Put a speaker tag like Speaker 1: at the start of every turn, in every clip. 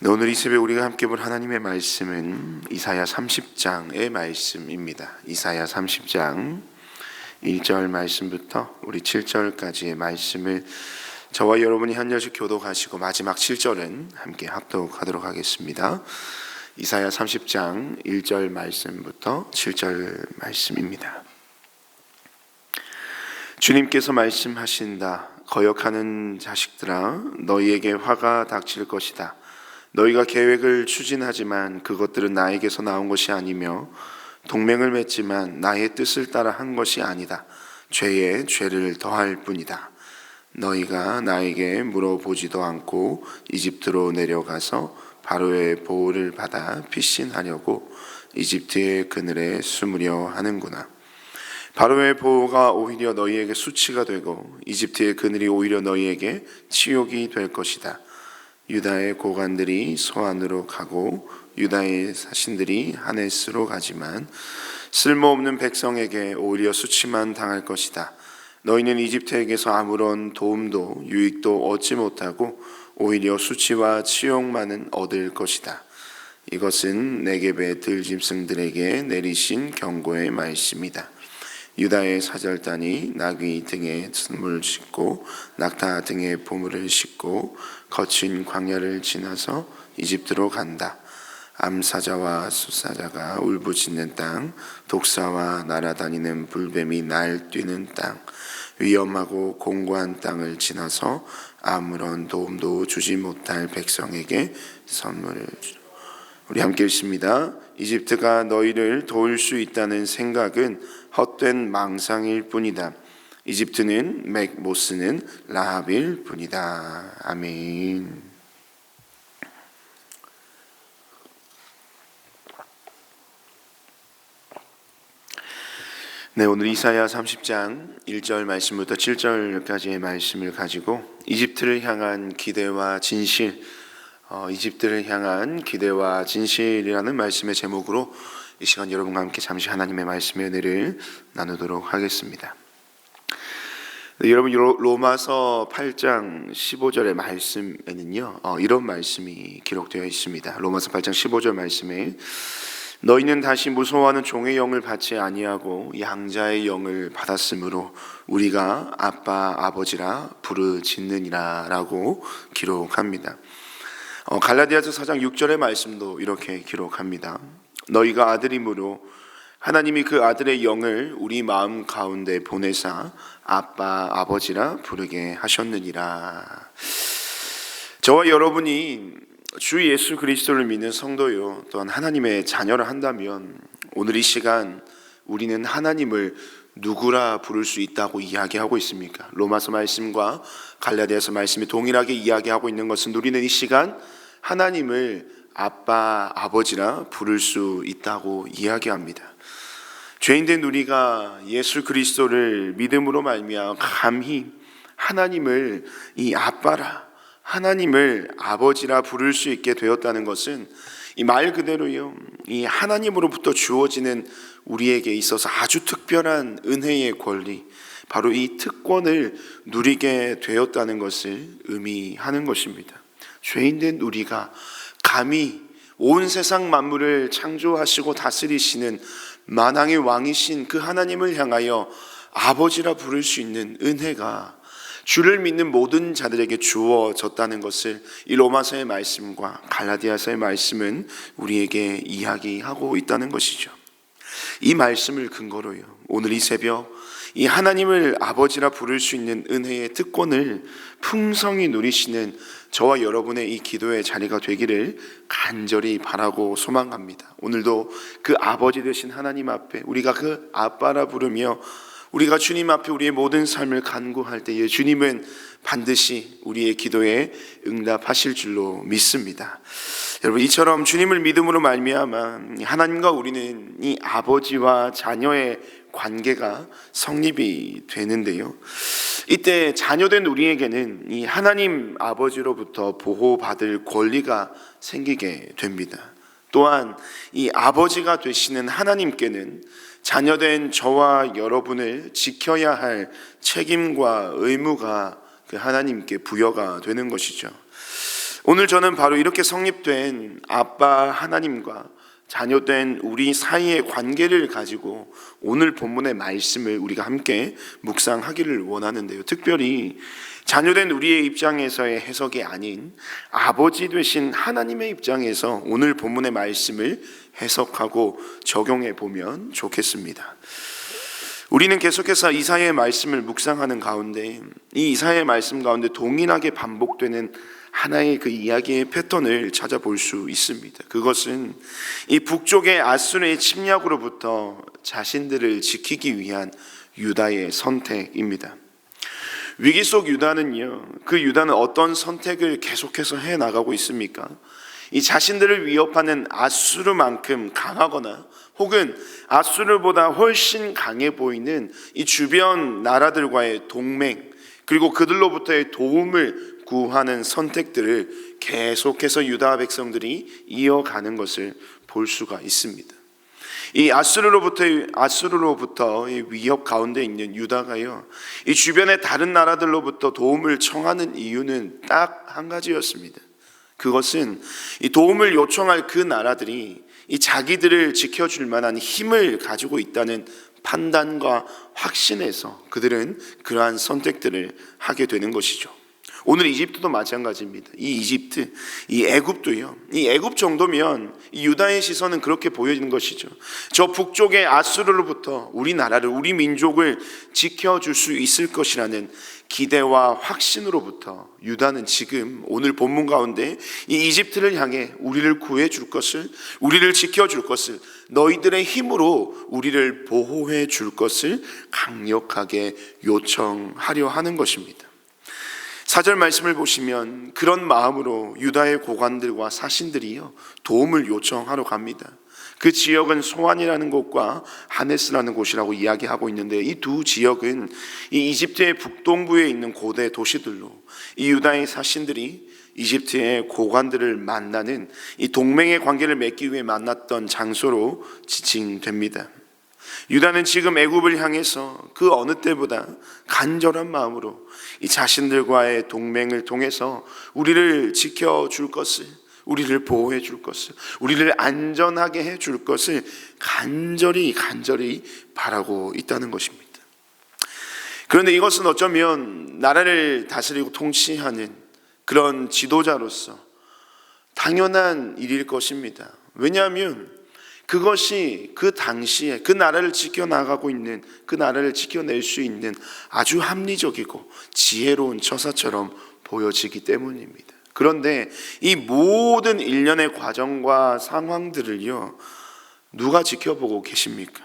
Speaker 1: 네, 오늘 이 새벽 우리가 함께 볼 하나님의 말씀은 이사야 30장의 말씀입니다. 이사야 30장 1절 말씀부터 우리 7절까지의 말씀을 저와 여러분이 한 절씩 교독하시고 마지막 7절은 함께 합독하도록 하겠습니다. 이사야 30장 1절 말씀부터 7절 말씀입니다. 주님께서 말씀하신다. 거역하는 자식들아, 너희에게 화가 닥칠 것이다. 너희가 계획을 추진하지만 그것들은 나에게서 나온 것이 아니며 동맹을 맺지만 나의 뜻을 따라 한 것이 아니다. 죄에 죄를 더할 뿐이다. 너희가 나에게 물어보지도 않고 이집트로 내려가서 바로의 보호를 받아 피신하려고 이집트의 그늘에 숨으려 하는구나. 바로의 보호가 오히려 너희에게 수치가 되고 이집트의 그늘이 오히려 너희에게 치욕이 될 것이다. 유다의 고관들이 소안으로 가고 유다의 사신들이 하네스로 가지만 쓸모없는 백성에게 오히려 수치만 당할 것이다. 너희는 이집트에게서 아무런 도움도 유익도 얻지 못하고 오히려 수치와 치욕만은 얻을 것이다. 이것은 네겝의 들짐승들에게 내리신 경고의 말씀이다. 유다의 사절단이 나귀 등에 쓴물 싣고 낙타 등에 보물을 싣고 거친 광야를 지나서 이집트로 간다. 암사자와 숫사자가 울부짖는 땅, 독사와 날아다니는 불뱀이 날뛰는 땅, 위험하고 공고한 땅을 지나서 아무런 도움도 주지 못할 백성에게 선물을 주라. 우리 함께 읽습니다. 이집트가 너희를 도울 수 있다는 생각은 헛된 망상일 뿐이다. 이집트는 맥 못 쓰는 라합일 뿐이다. 아멘. 네, 오늘 이사야 30장 1절 말씀부터 7절까지의 말씀을 가지고 이집트를 향한 기대와 진실, 이집트를 향한 기대와 진실이라는 말씀의 제목으로 이 시간 여러분과 함께 잠시 하나님의 말씀의 은혜를 나누도록 하겠습니다. 네, 여러분 로마서 8장 15절의 말씀에는요 이런 말씀이 기록되어 있습니다. 로마서 8장 15절 말씀에 너희는 다시 무서워하는 종의 영을 받지 아니하고 양자의 영을 받았으므로 우리가 아빠 아버지라 부르짖느니라 라고 기록합니다. 갈라디아서 4장 6절의 말씀도 이렇게 기록합니다. 너희가 아들이므로 하나님이 그 아들의 영을 우리 마음 가운데 보내사 아빠 아버지라 부르게 하셨느니라. 저와 여러분이 주 예수 그리스도를 믿는 성도요 또한 하나님의 자녀를 한다면 오늘 이 시간 우리는 하나님을 누구라 부를 수 있다고 이야기하고 있습니까? 로마서 말씀과 갈라디아서 말씀이 동일하게 이야기하고 있는 것은 우리는 이 시간 하나님을 아빠 아버지라 부를 수 있다고 이야기합니다. 죄인된 우리가 예수 그리스도를 믿음으로 말미암아 감히 하나님을 이 아빠라, 하나님을 아버지라 부를 수 있게 되었다는 것은 이 말 그대로요, 이 하나님으로부터 주어지는 우리에게 있어서 아주 특별한 은혜의 권리, 바로 이 특권을 누리게 되었다는 것을 의미하는 것입니다. 죄인된 우리가 감히 온 세상 만물을 창조하시고 다스리시는 만왕의 왕이신 그 하나님을 향하여 아버지라 부를 수 있는 은혜가 주를 믿는 모든 자들에게 주어졌다는 것을 이 로마서의 말씀과 갈라디아서의 말씀은 우리에게 이야기하고 있다는 것이죠. 이 말씀을 근거로요 오늘 이 새벽 이 하나님을 아버지라 부를 수 있는 은혜의 특권을 풍성히 누리시는 저와 여러분의 이 기도의 자리가 되기를 간절히 바라고 소망합니다. 오늘도 그 아버지 되신 하나님 앞에 우리가 그 아빠라 부르며 우리가 주님 앞에 우리의 모든 삶을 간구할 때에 주님은 반드시 우리의 기도에 응답하실 줄로 믿습니다. 여러분, 이처럼 주님을 믿음으로 말미암아 하나님과 우리는 이 아버지와 자녀의 관계가 성립이 되는데요, 이때 자녀된 우리에게는 이 하나님 아버지로부터 보호받을 권리가 생기게 됩니다. 또한 이 아버지가 되시는 하나님께는 자녀된 저와 여러분을 지켜야 할 책임과 의무가 그 하나님께 부여가 되는 것이죠. 오늘 저는 바로 이렇게 성립된 아빠 하나님과 자녀된 우리 사이의 관계를 가지고 오늘 본문의 말씀을 우리가 함께 묵상하기를 원하는데요. 특별히 자녀된 우리의 입장에서의 해석이 아닌 아버지 되신 하나님의 입장에서 오늘 본문의 말씀을 해석하고 적용해 보면 좋겠습니다. 우리는 계속해서 이사야의 말씀을 묵상하는 가운데 이 이사야의 말씀 가운데 동일하게 반복되는 하나의 그 이야기의 패턴을 찾아볼 수 있습니다. 그것은 이 북쪽의 아수르의 침략으로부터 자신들을 지키기 위한 유다의 선택입니다. 위기 속 유다는요, 그 유다는 어떤 선택을 계속해서 해 나가고 있습니까? 이 자신들을 위협하는 아수르만큼 강하거나 혹은 아수르보다 훨씬 강해 보이는 이 주변 나라들과의 동맹, 그리고 그들로부터의 도움을 구하는 선택들을 계속해서 유다 백성들이 이어가는 것을 볼 수가 있습니다. 이 아수르로부터 이 위협 가운데 있는 유다가요, 이 주변의 다른 나라들로부터 도움을 청하는 이유는 딱 한 가지였습니다. 그것은 이 도움을 요청할 그 나라들이 이 자기들을 지켜줄 만한 힘을 가지고 있다는 판단과 확신에서 그들은 그러한 선택들을 하게 되는 것이죠. 오늘 이집트도 마찬가지입니다. 이 이집트, 이 애굽도요. 이 애굽 정도면 이 유다의 시선은 그렇게 보여지는 것이죠. 저 북쪽의 아수르로부터 우리나라를, 우리 민족을 지켜줄 수 있을 것이라는 기대와 확신으로부터 유다는 지금 오늘 본문 가운데 이 이집트를 향해 우리를 구해줄 것을, 우리를 지켜줄 것을, 너희들의 힘으로 우리를 보호해 줄 것을 강력하게 요청하려 하는 것입니다. 4절 말씀을 보시면 그런 마음으로 유다의 고관들과 사신들이요 도움을 요청하러 갑니다. 그 지역은 소안이라는 곳과 하네스라는 곳이라고 이야기하고 있는데 이 두 지역은 이 이집트의 북동부에 있는 고대 도시들로 이 유다의 사신들이 이집트의 고관들을 만나는 이 동맹의 관계를 맺기 위해 만났던 장소로 지칭됩니다. 유다는 지금 애굽을 향해서 그 어느 때보다 간절한 마음으로 이 자신들과의 동맹을 통해서 우리를 지켜줄 것을, 우리를 보호해 줄 것을, 우리를 안전하게 해 줄 것을 간절히 바라고 있다는 것입니다. 그런데 이것은 어쩌면 나라를 다스리고 통치하는 그런 지도자로서 당연한 일일 것입니다. 왜냐하면 그것이 그 당시에 그 나라를 지켜나가고 있는, 그 나라를 지켜낼 수 있는 아주 합리적이고 지혜로운 처사처럼 보여지기 때문입니다. 그런데 이 모든 일련의 과정과 상황들을요, 누가 지켜보고 계십니까?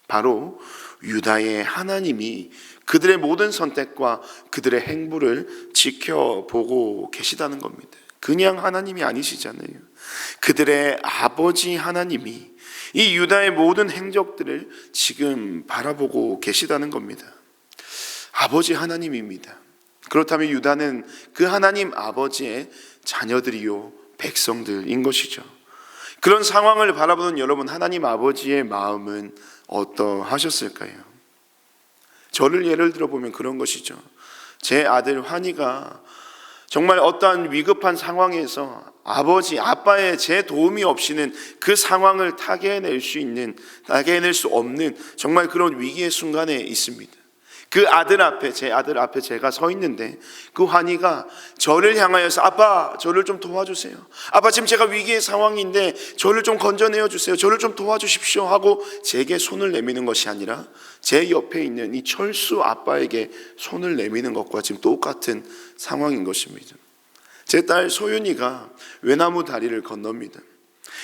Speaker 1: 바로 유다의 하나님이 그들의 모든 선택과 그들의 행보를 지켜보고 계시다는 겁니다. 그냥 하나님이 아니시잖아요. 그들의 아버지 하나님이 이 유다의 모든 행적들을 지금 바라보고 계시다는 겁니다. 아버지 하나님입니다. 그렇다면 유다는 그 하나님 아버지의 자녀들이요 백성들인 것이죠. 그런 상황을 바라보는 여러분, 하나님 아버지의 마음은 어떠하셨을까요? 저를 예를 들어보면 그런 것이죠. 제 아들 환희가 정말 어떠한 위급한 상황에서 아빠의 제 도움이 없이는 그 상황을 타개해낼 수 없는 정말 그런 위기의 순간에 있습니다. 그 아들 앞에, 제 아들 앞에 제가 서 있는데 그 환희가 저를 향하여서 아빠, 저를 좀 도와주세요. 아빠, 지금 제가 위기의 상황인데 저를 좀 건져내어 주세요. 저를 좀 도와주십시오 하고 제게 손을 내미는 것이 아니라 제 옆에 있는 이 철수 아빠에게 손을 내미는 것과 지금 똑같은 상황인 것입니다. 제 딸 소윤이가 외나무 다리를 건넙니다.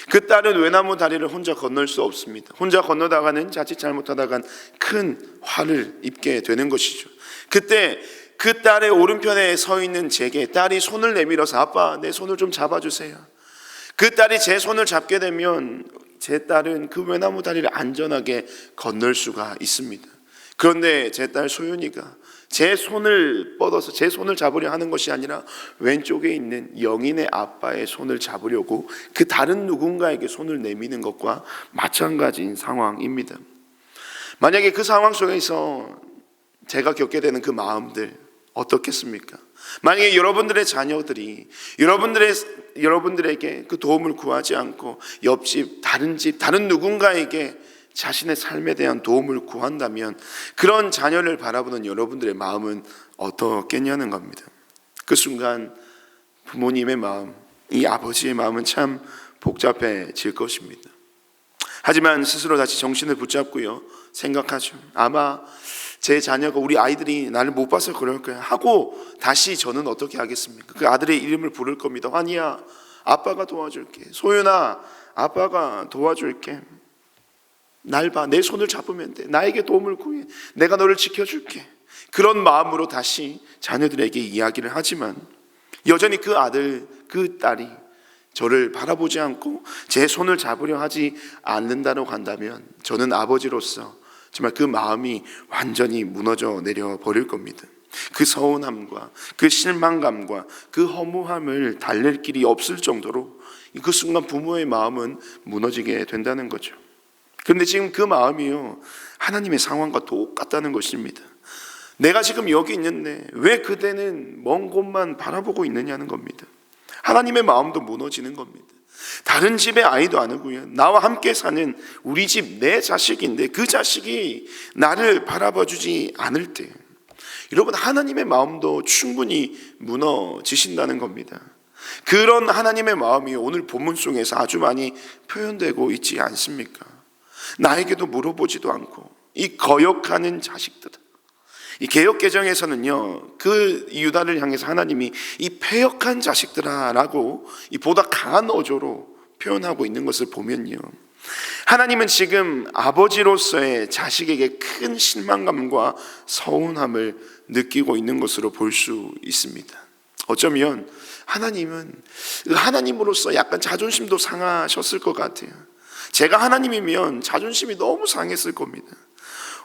Speaker 1: 그 딸은 외나무 다리를 혼자 건널 수 없습니다. 혼자 건너다가는 자칫 잘못하다간 큰 화를 입게 되는 것이죠. 그때 그 딸의 오른편에 서 있는 제게 딸이 손을 내밀어서 아빠, 내 손을 좀 잡아주세요. 그 딸이 제 손을 잡게 되면 제 딸은 그 외나무 다리를 안전하게 건널 수가 있습니다. 그런데 제 딸 소윤이가 제 손을 뻗어서 제 손을 잡으려 하는 것이 아니라 왼쪽에 있는 영인의 아빠의 손을 잡으려고 그 다른 누군가에게 손을 내미는 것과 마찬가지인 상황입니다. 만약에 그 상황 속에서 제가 겪게 되는 그 마음들 어떻겠습니까? 만약에 여러분들의 자녀들이 여러분들에게 그 도움을 구하지 않고 옆집, 다른 집, 다른 누군가에게 자신의 삶에 대한 도움을 구한다면 그런 자녀를 바라보는 여러분들의 마음은 어떻겠냐는 겁니다. 그 순간 부모님의 마음, 이 아버지의 마음은 참 복잡해질 것입니다. 하지만 스스로 다시 정신을 붙잡고요, 생각하죠. 아마 제 자녀가, 우리 아이들이 나를 못 봐서 그럴 거야 하고 다시 저는 어떻게 하겠습니까? 그 아들의 이름을 부를 겁니다. 환희야, 아빠가 도와줄게. 소윤아, 아빠가 도와줄게. 날 봐, 내 손을 잡으면 돼. 나에게 도움을 구해. 내가 너를 지켜줄게. 그런 마음으로 다시 자녀들에게 이야기를 하지만 여전히 그 아들, 그 딸이 저를 바라보지 않고 제 손을 잡으려 하지 않는다고 한다면 저는 아버지로서 정말 그 마음이 완전히 무너져 내려 버릴 겁니다. 그 서운함과 그 실망감과 그 허무함을 달랠 길이 없을 정도로 그 순간 부모의 마음은 무너지게 된다는 거죠. 그런데 지금 그 마음이요, 하나님의 상황과 똑같다는 것입니다. 내가 지금 여기 있는데 왜 그대는 먼 곳만 바라보고 있느냐는 겁니다. 하나님의 마음도 무너지는 겁니다. 다른 집의 아이도 아니고요, 나와 함께 사는 우리 집 내 자식인데 그 자식이 나를 바라봐주지 않을 때 여러분, 하나님의 마음도 충분히 무너지신다는 겁니다. 그런 하나님의 마음이 오늘 본문 속에서 아주 많이 표현되고 있지 않습니까? 나에게도 물어보지도 않고 이 거역하는 자식들, 이 개역개정에서는요, 그 유다를 향해서 하나님이 이 패역한 자식들아 라고 이 보다 강한 어조로 표현하고 있는 것을 보면요, 하나님은 지금 아버지로서의 자식에게 큰 실망감과 서운함을 느끼고 있는 것으로 볼 수 있습니다. 어쩌면 하나님은 하나님으로서 약간 자존심도 상하셨을 것 같아요. 제가 하나님이면 자존심이 너무 상했을 겁니다.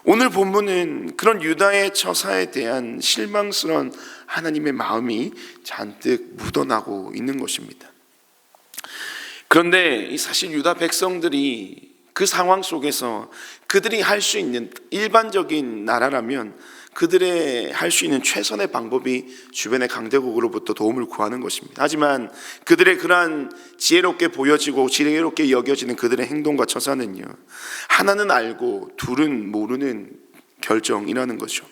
Speaker 1: 오늘 본문은 그런 유다의 처사에 대한 실망스러운 하나님의 마음이 잔뜩 묻어나고 있는 것입니다. 그런데 사실 유다 백성들이 그 상황 속에서 그들이 할 수 있는, 일반적인 나라라면 그들의 할 수 있는 최선의 방법이 주변의 강대국으로부터 도움을 구하는 것입니다. 하지만 그들의 그러한 지혜롭게 보여지고 지혜롭게 여겨지는 그들의 행동과 처사는요, 하나는 알고 둘은 모르는 결정이라는 거죠.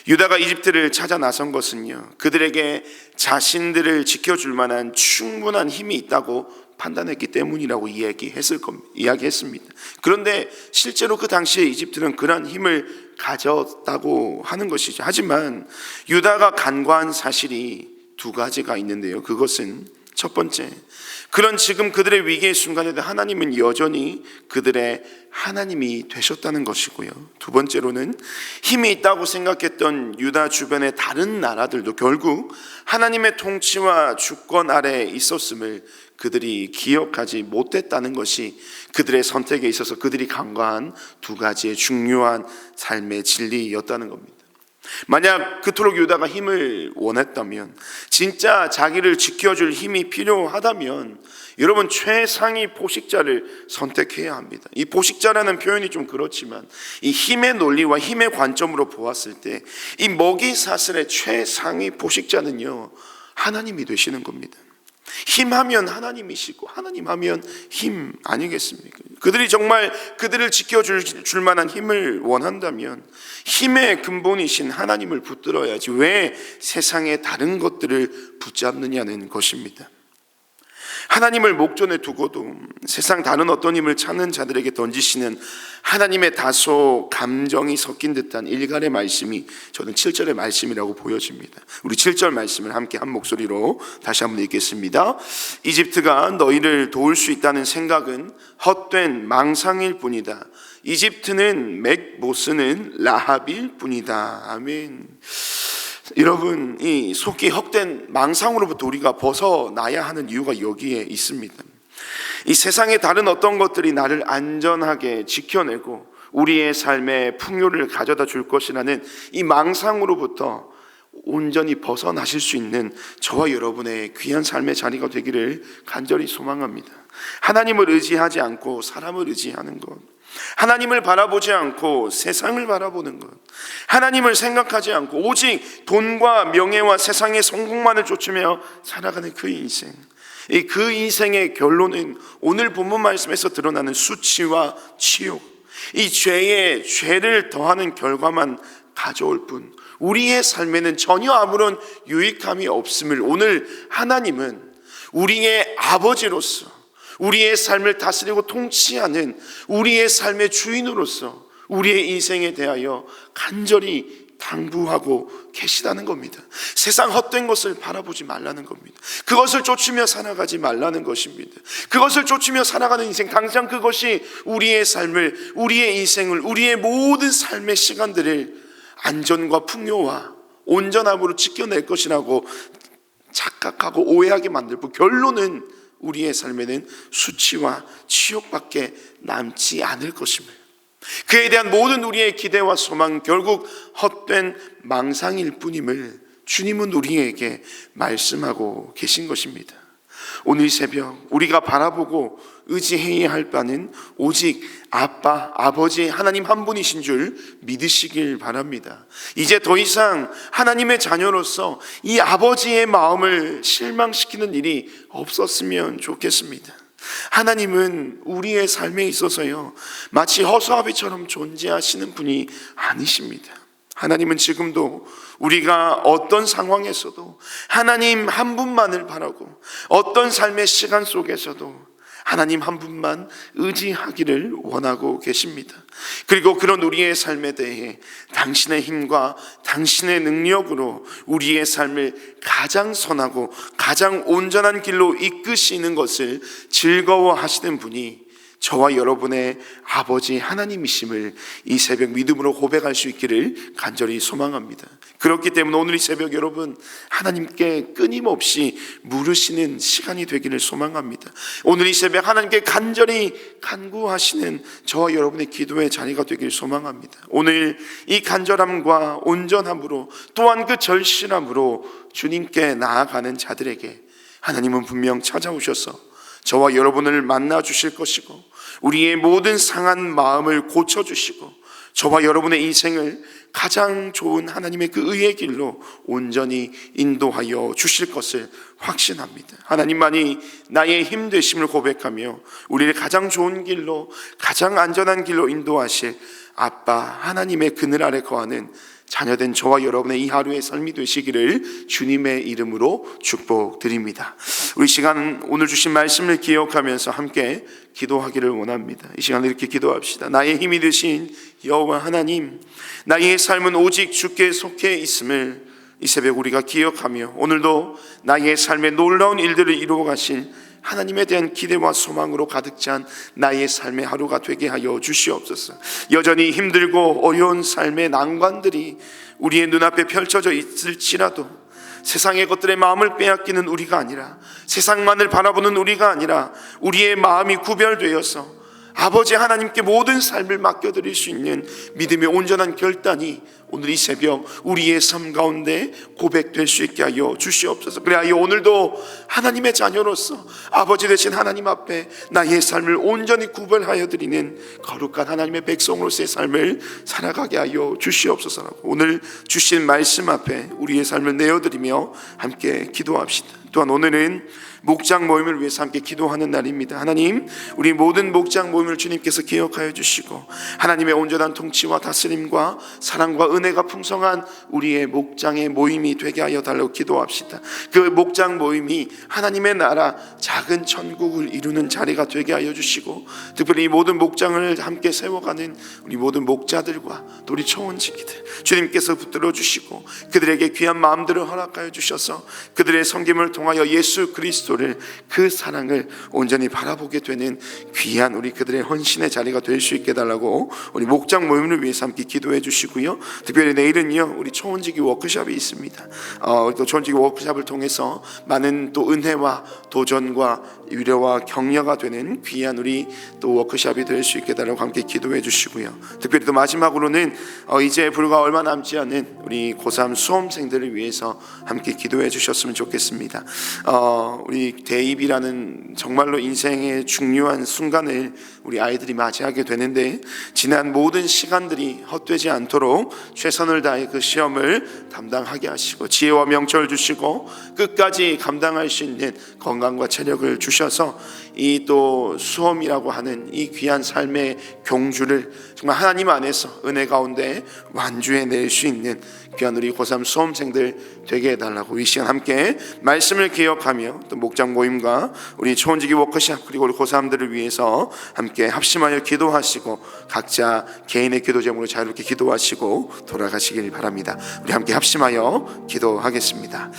Speaker 1: 유다가 이집트를 찾아 나선 것은요, 그들에게 자신들을 지켜줄 만한 충분한 힘이 있다고 판단했기 때문이라고 이야기했습니다. 그런데 실제로 그 당시에 이집트는 그러한 힘을 가졌다고 하는 것이죠. 하지만 유다가 간과한 사실이 두 가지가 있는데요, 그것은 첫 번째, 그런 지금 그들의 위기의 순간에도 하나님은 여전히 그들의 하나님이 되셨다는 것이고요, 두 번째로는 힘이 있다고 생각했던 유다 주변의 다른 나라들도 결국 하나님의 통치와 주권 아래에 있었음을 그들이 기억하지 못했다는 것이 그들의 선택에 있어서 그들이 간과한 두 가지의 중요한 삶의 진리였다는 겁니다. 만약 그토록 유다가 힘을 원했다면, 진짜 자기를 지켜줄 힘이 필요하다면 여러분, 최상위 포식자를 선택해야 합니다. 이 포식자라는 표현이 좀 그렇지만 이 힘의 논리와 힘의 관점으로 보았을 때 이 먹이 사슬의 최상위 포식자는요, 하나님이 되시는 겁니다. 힘하면 하나님이시고 하나님 하면 힘 아니겠습니까? 그들이 정말 그들을 지켜줄 만한 힘을 원한다면 힘의 근본이신 하나님을 붙들어야지 왜 세상의 다른 것들을 붙잡느냐는 것입니다. 하나님을 목전에 두고도 세상 다른 어떤 힘을 찾는 자들에게 던지시는 하나님의 다소 감정이 섞인 듯한 일갈의 말씀이 저는 7절의 말씀이라고 보여집니다. 우리 7절 말씀을 함께 한 목소리로 다시 한번 읽겠습니다. 이집트가 너희를 도울 수 있다는 생각은 헛된 망상일 뿐이다. 이집트는 맥 못 쓰는 라합일 뿐이다. 아멘. 여러분, 이 속이 헛된 망상으로부터 우리가 벗어나야 하는 이유가 여기에 있습니다. 이 세상의 다른 어떤 것들이 나를 안전하게 지켜내고 우리의 삶에 풍요를 가져다 줄 것이라는 이 망상으로부터 온전히 벗어나실 수 있는 저와 여러분의 귀한 삶의 자리가 되기를 간절히 소망합니다. 하나님을 의지하지 않고 사람을 의지하는 것, 하나님을 바라보지 않고 세상을 바라보는 것, 하나님을 생각하지 않고 오직 돈과 명예와 세상의 성공만을 쫓으며 살아가는 그 인생, 그 인생의 결론은 오늘 본문 말씀에서 드러나는 수치와 치욕, 이 죄를 더하는 결과만 가져올 뿐 우리의 삶에는 전혀 아무런 유익함이 없음을 오늘 하나님은 우리의 아버지로서, 우리의 삶을 다스리고 통치하는 우리의 삶의 주인으로서 우리의 인생에 대하여 간절히 당부하고 계시다는 겁니다. 세상 헛된 것을 바라보지 말라는 겁니다. 그것을 쫓으며 살아가지 말라는 것입니다. 그것을 쫓으며 살아가는 인생, 당장 그것이 우리의 삶을, 우리의 인생을, 우리의 모든 삶의 시간들을 안전과 풍요와 온전함으로 지켜낼 것이라고 착각하고 오해하게 만들고, 결론은 우리의 삶에는 수치와 치욕밖에 남지 않을 것입니다. 그에 대한 모든 우리의 기대와 소망, 결국 헛된 망상일 뿐임을 주님은 우리에게 말씀하고 계신 것입니다. 오늘 새벽 우리가 바라보고 의지해야 할 바는 오직 아빠, 아버지 하나님 한 분이신 줄 믿으시길 바랍니다. 이제 더 이상 하나님의 자녀로서 이 아버지의 마음을 실망시키는 일이 없었으면 좋겠습니다. 하나님은 우리의 삶에 있어서요, 마치 허수아비처럼 존재하시는 분이 아니십니다. 하나님은 지금도 우리가 어떤 상황에서도 하나님 한 분만을 바라고, 어떤 삶의 시간 속에서도 하나님 한 분만 의지하기를 원하고 계십니다. 그리고 그런 우리의 삶에 대해 당신의 힘과 당신의 능력으로 우리의 삶을 가장 선하고 가장 온전한 길로 이끄시는 것을 즐거워하시는 분이 저와 여러분의 아버지 하나님이심을 이 새벽 믿음으로 고백할 수 있기를 간절히 소망합니다. 그렇기 때문에 오늘 이 새벽 여러분 하나님께 끊임없이 물으시는 시간이 되기를 소망합니다. 오늘 이 새벽 하나님께 간절히 간구하시는 저와 여러분의 기도의 자리가 되기를 소망합니다. 오늘 이 간절함과 온전함으로, 또한 그 절실함으로 주님께 나아가는 자들에게 하나님은 분명 찾아오셔서 저와 여러분을 만나 주실 것이고, 우리의 모든 상한 마음을 고쳐주시고, 저와 여러분의 인생을 가장 좋은 하나님의 그 의의 길로 온전히 인도하여 주실 것을 확신합니다. 하나님만이 나의 힘 되심을 고백하며 우리를 가장 좋은 길로, 가장 안전한 길로 인도하실 아빠 하나님의 그늘 아래 거하는 자녀된 저와 여러분의 이 하루의 삶이 되시기를 주님의 이름으로 축복드립니다. 우리 시간 오늘 주신 말씀을 기억하면서 함께 기도하기를 원합니다. 이 시간에 이렇게 기도합시다. 나의 힘이 되신 여호와 하나님, 나의 삶은 오직 주께 속해 있음을 이 새벽 우리가 기억하며, 오늘도 나의 삶에 놀라운 일들을 이루어 가실 하나님에 대한 기대와 소망으로 가득 찬 나의 삶의 하루가 되게 하여 주시옵소서. 여전히 힘들고 어려운 삶의 난관들이 우리의 눈앞에 펼쳐져 있을지라도 세상의 것들에 마음을 빼앗기는 우리가 아니라, 세상만을 바라보는 우리가 아니라 우리의 마음이 구별되어서 아버지 하나님께 모든 삶을 맡겨드릴 수 있는 믿음의 온전한 결단이 오늘 이 새벽 우리의 삶 가운데 고백될 수 있게 하여 주시옵소서. 그래야 오늘도 하나님의 자녀로서 아버지 되신 하나님 앞에 나의 삶을 온전히 구별하여 드리는 거룩한 하나님의 백성으로서의 삶을 살아가게 하여 주시옵소서. 오늘 주신 말씀 앞에 우리의 삶을 내어드리며 함께 기도합시다. 또한 오늘은 목장 모임을 위해서 함께 기도하는 날입니다. 하나님, 우리 모든 목장 모임을 주님께서 기억하여 주시고 하나님의 온전한 통치와 다스림과 사랑과 은혜가 풍성한 우리의 목장의 모임이 되게 하여 달라고 기도합시다. 그 목장 모임이 하나님의 나라 작은 천국을 이루는 자리가 되게 하여 주시고, 특별히 이 모든 목장을 함께 세워가는 우리 모든 목자들과 또 우리 초원지기들 주님께서 붙들어 주시고 그들에게 귀한 마음들을 허락하여 주셔서 그들의 섬김을 통하여 예수 그리스도 그 사랑을 온전히 바라보게 되는 귀한 우리 그들의 헌신의 자리가 될 수 있게 달라고 우리 목장 모임을 위해서 함께 기도해 주시고요. 특별히 내일은요 우리 초원지기 워크숍이 있습니다. 또 초원지기 워크숍을 통해서 많은 또 은혜와 도전과 위로와 격려가 되는 귀한 우리 또 워크숍이 될 수 있게 달라고 함께 기도해 주시고요. 특별히 또 마지막으로는 이제 불과 얼마 남지 않은 우리 고3 수험생들을 위해서 함께 기도해 주셨으면 좋겠습니다. 우리 대입이라는 정말로 인생의 중요한 순간을 우리 아이들이 맞이하게 되는데, 지난 모든 시간들이 헛되지 않도록 최선을 다해 그 시험을 담당하게 하시고 지혜와 명철 주시고 끝까지 감당할 수 있는 건강과 체력을 주셔서 이 또 수험이라고 하는 이 귀한 삶의 경주를 정말 하나님 안에서 은혜 가운데 완주해낼 수 있는 귀한 우리 고3 수험생들 되게 해달라고 이 시간 함께 말씀을 기억하며 또 목장 모임과 우리 초원지기 워크숍 그리고 우리 고3들을 위해서 함께 합심하여 기도하시고 각자 개인의 기도 제목으로 자유롭게 기도하시고 돌아가시길 바랍니다. 우리 함께 합심하여 기도하겠습니다.